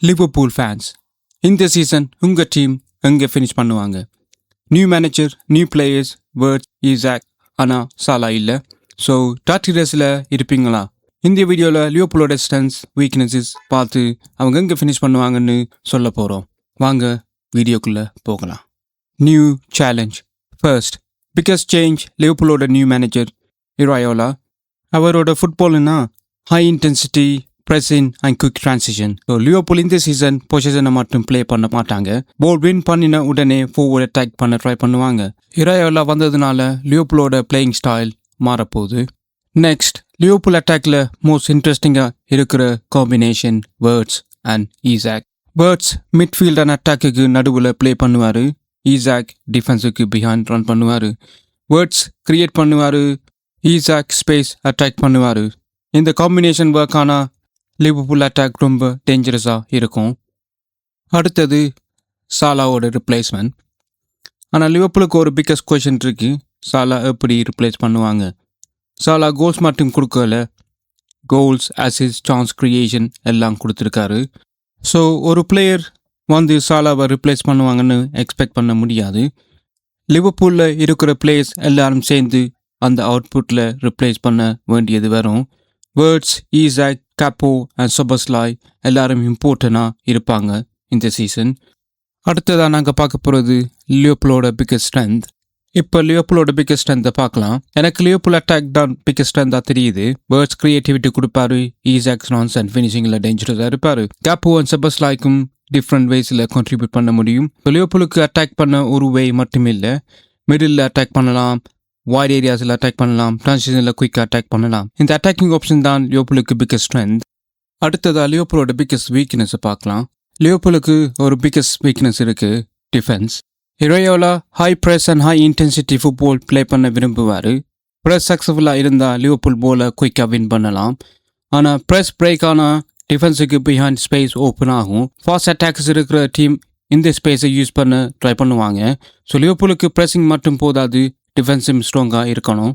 Liverpool fans, இந்த season உங்கள் team எங்கே ஃபினிஷ் பண்ணுவாங்க? New manager, new players, words, Isaac, ஆனால் சாலா இல்லை. ஸோ டார்டி ரேஸில் இருப்பீங்களா? இந்த வீடியோவில் லிவர்பூலோட ஸ்ட்ரென்த்ஸ், வீக்னஸஸ் பார்த்து அவங்க எங்கே ஃபினிஷ் பண்ணுவாங்கன்னு சொல்ல போகிறோம். வாங்க வீடியோக்குள்ளே போகலாம். New challenge. First biggest change, லிவர்பூலோட நியூ மேனேஜர் இராயோலா. அவரோட ஃபுட்பால்னா high intensity, pressing and quick transition. So Liverpool இந்த சீசன் பொசிஷனை மட்டும் ப்ளே பண்ண மாட்டாங்க. பால் வின் பண்ணின உடனே forward அட்டாக் பண்ண ட்ரை பண்ணுவாங்க. இராயோலா வந்ததுனால லிவர்பூலோட பிளேயிங் ஸ்டைல் மாறப்போகுது. நெக்ஸ்ட், லிவர்பூல் அட்டாக்ல மோஸ்ட் இன்ட்ரெஸ்டிங்காக இருக்கிற combination Wirtz and Isak. Wirtz midfield and அட்டாக்குக்கு நடுவில் ப்ளே பண்ணுவார். ஈசாக் டிஃபென்ஸுக்கு பிஹைண்ட் ரன் பண்ணுவார். வேர்ட்ஸ் கிரியேட் பண்ணுவார், ஈசாக் ஸ்பேஸ் அட்டாக் பண்ணுவார். இந்த காம்பினேஷன் ஒர்க் ஆனால் லிவர்பூல் அட்டாக் ரொம்ப டேஞ்சரஸாக இருக்கும். அடுத்தது சாலாவோட ரிப்ளேஸ்மெண்ட். ஆனால் லிவர்பூலுக்கு ஒரு பிக்கஸ்ட் கொஷின் இருக்கு, சாலா எப்படி ரிப்ளேஸ் பண்ணுவாங்க? சாலா கோல்ஸ் மட்டும் கொடுக்கல, கோல்ஸ், அசிஸ்ட், சான்ஸ் கிரியேஷன் எல்லாம் கொடுத்துருக்காரு. ஸோ ஒரு பிளேயர் வந்து சாலாவை ரிப்ளேஸ் பண்ணுவாங்கன்னு எக்ஸ்பெக்ட் பண்ண முடியாது. லிவர்பூலில் இருக்கிற பிளேயர்ஸ் எல்லாரும் சேர்ந்து அந்த அவுட்புட்டில் ரிப்ளேஸ் பண்ண வேண்டியது வரும். வேர்ட்ஸ், ஈசாக், காப்போ அண்ட் சொபஸ்லாய் எல்லாரும் இம்பார்ட்டண்டாக இருப்பாங்க இந்த சீசன். அடுத்ததாக நாங்கள் பார்க்க போகிறது லிவர்பூலோட பிக்கஸ்ட் ஸ்ட்ரென்த். இப்போ லிவர்பூலோட பிக்கஸ்ட் ஸ்ட்ரென்த்தை பார்க்கலாம். எனக்கு லிவர்பூல் அட்டாக் தான் பிக்கஸ்ட் ஸ்ட்ரென்த்தாக தெரியுது. வேர்ட்ஸ் கிரியேட்டிவிட்டி கொடுப்பாரு, ஈசாக் நான்ஸ் அண்ட் ஃபினிஷிங்கில் டேஞ்சரஸாக இருப்பார். காப்போ அண்ட் சொபஸ்லாய்க்கும் டிஃப்ரெண்ட் வேஸில் கான்ட்ரிபியூட் பண்ண முடியும். லிவர்பூலுக்கு அட்டாக் பண்ண ஒரு வே மட்டும் இல்லை, மிடில் அட்டாக் பண்ணலாம், வைட் ஏரியாஸில் அட்டாக் பண்ணலாம், டிரான்சிஷனில் குயிக்காக அட்டாக் பண்ணலாம். இந்த அட்டாக்கிங் ஆப்ஷன் தான் லிவர்பூலுக்கு பிக்கஸ்ட் ஸ்ட்ரென்த். அடுத்ததாக லிவர்பூலோட பிக்கஸ்ட் வீக்னஸை பார்க்கலாம். லிவர்பூலுக்கு ஒரு பிக்கஸ்ட் வீக்னஸ் இருக்குது, defence. Iraola high press and high intensity football play பண்ண விரும்புவார். ப்ரெஸ் சக்ஸஸ்ஃபுல்லாக இருந்தால் லிவர்பூல் போலை குயிக்காக வின் பண்ணலாம். ஆனால் ப்ரெஸ் பிரேக் ஆனால் டிஃபென்ஸுக்கு பிஹைண்ட் ஸ்பேஸ் ஓப்பன் ஆகும். ஃபாஸ்ட் அட்டாக்ஸ் இருக்கிற டீம் இந்த ஸ்பேஸை யூஸ் பண்ண ட்ரை பண்ணுவாங்க. ஸோ லிவர்பூலுக்கு ப்ரெஸ்ஸிங் மட்டும் போதாது, டிஃபென்ஸும் ஸ்ட்ராங்காக இருக்கணும்.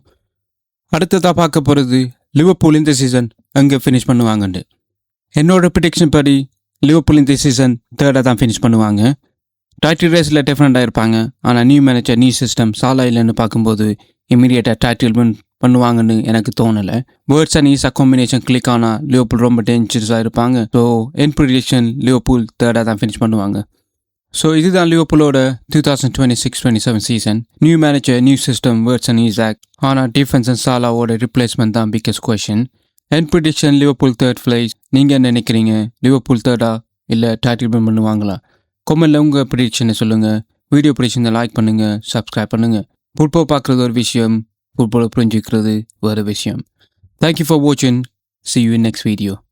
அடுத்ததாக பார்க்க போகிறது லிவர்பூல் இந்த சீசன் எங்கே ஃபினிஷ் பண்ணுவாங்கன்னு. என்னோட ப்ரிடிக்ஷன் படி லிவர்பூல் இந்த சீசன் தேர்டாக தான் ஃபினிஷ் பண்ணுவாங்க. டைட்டில் ரேஸில் டிஃப்ரெண்ட்டாக இருப்பாங்க. ஆனால் நியூ மேனேஜர், நியூ சிஸ்டம், சாலா இல்லைன்னு பார்க்கும்போது இமீடியட்டாக டைட்டில் வின் பண்ணுவாங்கன்னு எனக்கு தோணலை. Words and Isha combination click ஆனால் லிவர்பூல் ரொம்ப டேஞ்சரஸாக இருப்பாங்க. ஸோ என் ப்ரிடிக்ஷன் லிவர்பூல் தேர்டாக தான் ஃபினிஷ் பண்ணுவாங்க. ஸோ இதுதான் லிவர்பூலோட 2026-27 season. New manager, new system, words and Isaac. ஆனால் டிஃபென்ஸ் அண்ட் சாலாவோட ரிப்ளேஸ்மெண்ட் தான் பிக்கஸ்ட் கொஷின். என் ப்ரிடிக்ஷன் லிவர்பூல் தேர்ட் பிளேஸ். நீங்கள் என்ன நினைக்கிறீங்க? லிவர்பூல் தேர்டா இல்லை டைட்டில் வின் பண்ணுவாங்களா? கொமெண்ட்டில் உங்கள் ப்ரிடிக்ஷனை சொல்லுங்கள். வீடியோ பிடிச்சிருந்தா லைக் பண்ணுங்கள், சப்ஸ்கிரைப் பண்ணுங்கள். ஃபுட்பால் பார்க்குறது ஒரு விஷயம், ஃபுட்பாலை புரிஞ்சுக்கிறது வேறு விஷயம். தேங்க்யூ ஃபார் வாட்சிங். See you in next video.